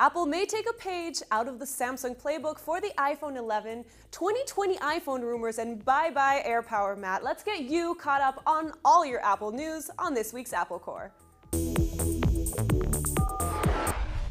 Apple may take a page out of the Samsung playbook for the iPhone 11, 2020 iPhone rumors, and bye-bye AirPower Mat. Let's get you caught up on all your Apple news on this week's Apple Core.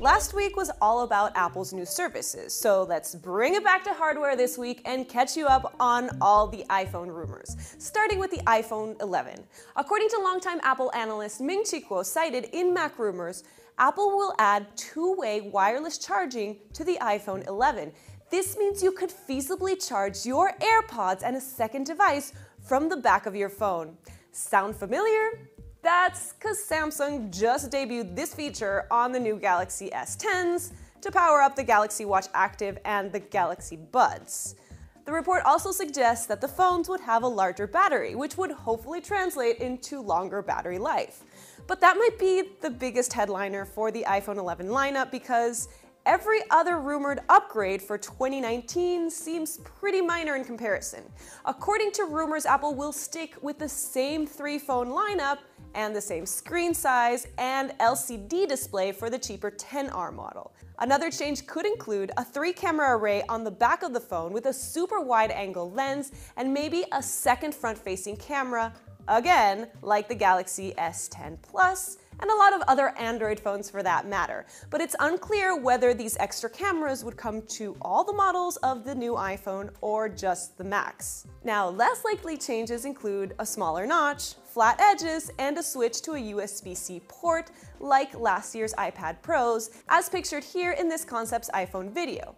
Last week was all about Apple's new services, so let's bring it back to hardware this week and catch you up on all the iPhone rumors, starting with the iPhone 11. According to longtime Apple analyst Ming-Chi Kuo cited in Mac Rumors, Apple will add two-way wireless charging to the iPhone 11. This means you could feasibly charge your AirPods and a second device from the back of your phone. Sound familiar? That's because Samsung just debuted this feature on the new Galaxy S10s to power up the Galaxy Watch Active and the Galaxy Buds. The report also suggests that the phones would have a larger battery, which would hopefully translate into longer battery life. But that might be the biggest headliner for the iPhone 11 lineup because every other rumored upgrade for 2019 seems pretty minor in comparison. According to rumors, Apple will stick with the same three-phone lineup and the same screen size and LCD display for the cheaper XR model. Another change could include a 3-camera array on the back of the phone with a super wide-angle lens and maybe a second front-facing camera, again, like the Galaxy S10 Plus, and a lot of other Android phones for that matter. But it's unclear whether these extra cameras would come to all the models of the new iPhone or just the Max. Now, less likely changes include a smaller notch, flat edges, and a switch to a USB-C port like last year's iPad Pros, as pictured here in this concept's iPhone video.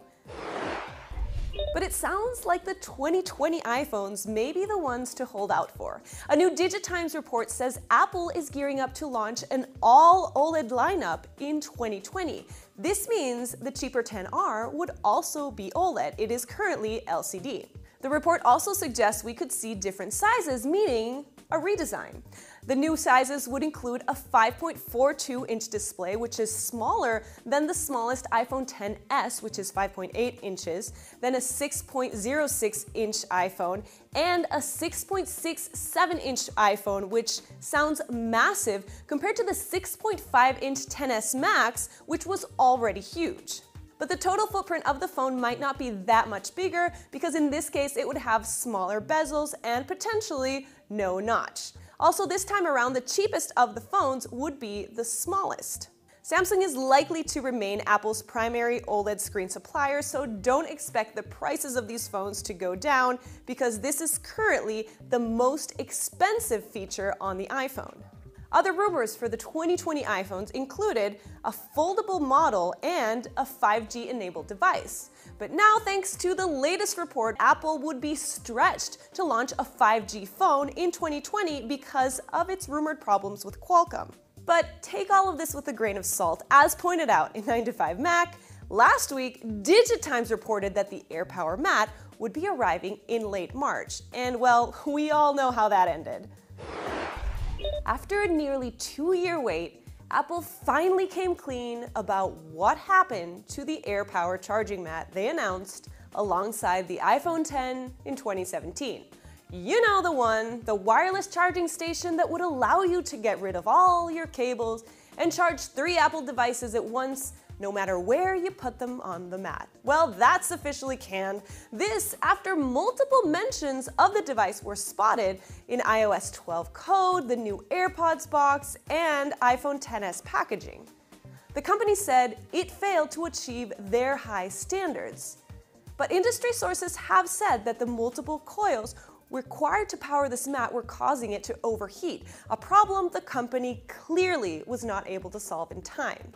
But it sounds like the 2020 iPhones may be the ones to hold out for. A new DigiTimes report says Apple is gearing up to launch an all-OLED lineup in 2020. This means the cheaper XR would also be OLED. It is currently LCD. The report also suggests we could see different sizes, meaning a redesign. The new sizes would include a 5.42-inch display, which is smaller than the smallest iPhone XS, which is 5.8 inches, then a 6.06-inch iPhone, and a 6.67-inch iPhone, which sounds massive compared to the 6.5-inch XS Max, which was already huge. But the total footprint of the phone might not be that much bigger because in this case it would have smaller bezels and potentially no notch. Also, this time around, the cheapest of the phones would be the smallest. Samsung is likely to remain Apple's primary OLED screen supplier, so don't expect the prices of these phones to go down because this is currently the most expensive feature on the iPhone. Other rumors for the 2020 iPhones included a foldable model and a 5G-enabled device. But now, thanks to the latest report, Apple would be stretched to launch a 5G phone in 2020 because of its rumored problems with Qualcomm. But take all of this with a grain of salt. As pointed out in 9to5Mac, last week, DigiTimes reported that the AirPower Mat would be arriving in late March. And well, we all know how that ended. After a nearly 2-year wait, Apple finally came clean about what happened to the AirPower charging mat they announced alongside the iPhone X in 2017. You know the one, the wireless charging station that would allow you to get rid of all your cables and charge 3 Apple devices at once, no matter where you put them on the mat. Well, that's officially canned. This after multiple mentions of the device were spotted in iOS 12 code, the new AirPods box, and iPhone XS packaging. The company said it failed to achieve their high standards. But industry sources have said that the multiple coils required to power this mat were causing it to overheat, a problem the company clearly was not able to solve in time.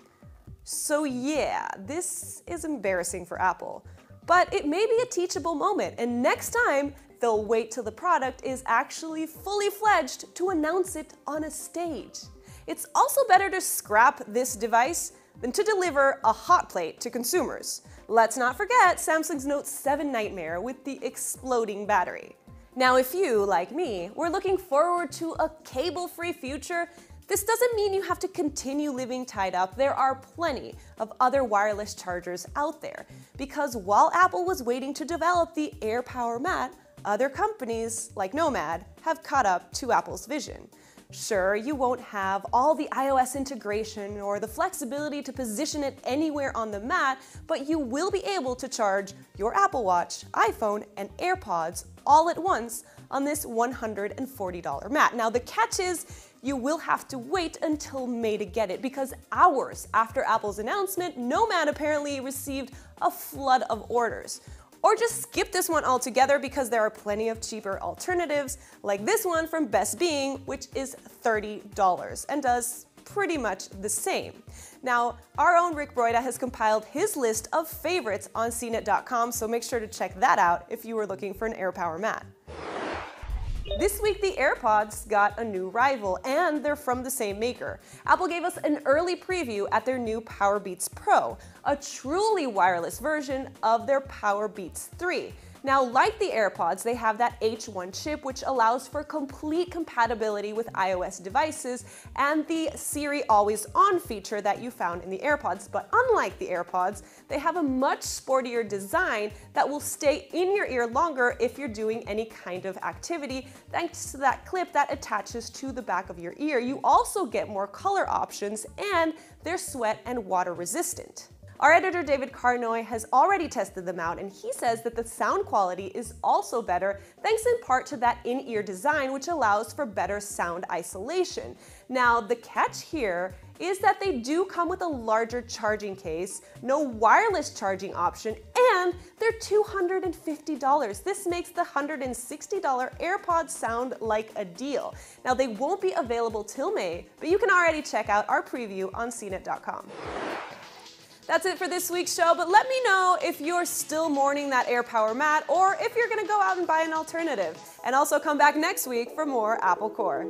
So yeah, this is embarrassing for Apple. But it may be a teachable moment, and next time, they'll wait till the product is actually fully fledged to announce it on a stage. It's also better to scrap this device than to deliver a hot plate to consumers. Let's not forget Samsung's Note 7 nightmare with the exploding battery. Now, if you, like me, were looking forward to a cable-free future, this doesn't mean you have to continue living tied up. There are plenty of other wireless chargers out there. Because while Apple was waiting to develop the AirPower Mat, other companies, like Nomad, have caught up to Apple's vision. Sure, you won't have all the iOS integration or the flexibility to position it anywhere on the mat, but you will be able to charge your Apple Watch, iPhone, and AirPods all at once on this $140 mat. Now, the catch is you will have to wait until May to get it, because hours after Apple's announcement, Nomad apparently received a flood of orders. Or just skip this one altogether, because there are plenty of cheaper alternatives, like this one from Best Being, which is $30 and does pretty much the same. Now, our own Rick Broida has compiled his list of favorites on CNET.com, so make sure to check that out if you were looking for an AirPower mat. This week, the AirPods got a new rival, and they're from the same maker. Apple gave us an early preview at their new Powerbeats Pro, a truly wireless version of their Powerbeats 3. Now, like the AirPods, they have that H1 chip, which allows for complete compatibility with iOS devices and the Siri Always On feature that you found in the AirPods. But unlike the AirPods, they have a much sportier design that will stay in your ear longer if you're doing any kind of activity, thanks to that clip that attaches to the back of your ear. You also get more color options, and they're sweat and water resistant. Our editor David Carnoy has already tested them out, and he says that the sound quality is also better, thanks in part to that in-ear design, which allows for better sound isolation. Now, the catch here is that they do come with a larger charging case, no wireless charging option, and they're $250. This makes the $160 AirPods sound like a deal. Now, they won't be available till May, but you can already check out our preview on CNET.com. That's it for this week's show, but let me know if you're still mourning that AirPower mat, or if you're gonna go out and buy an alternative. And also come back next week for more Apple Core.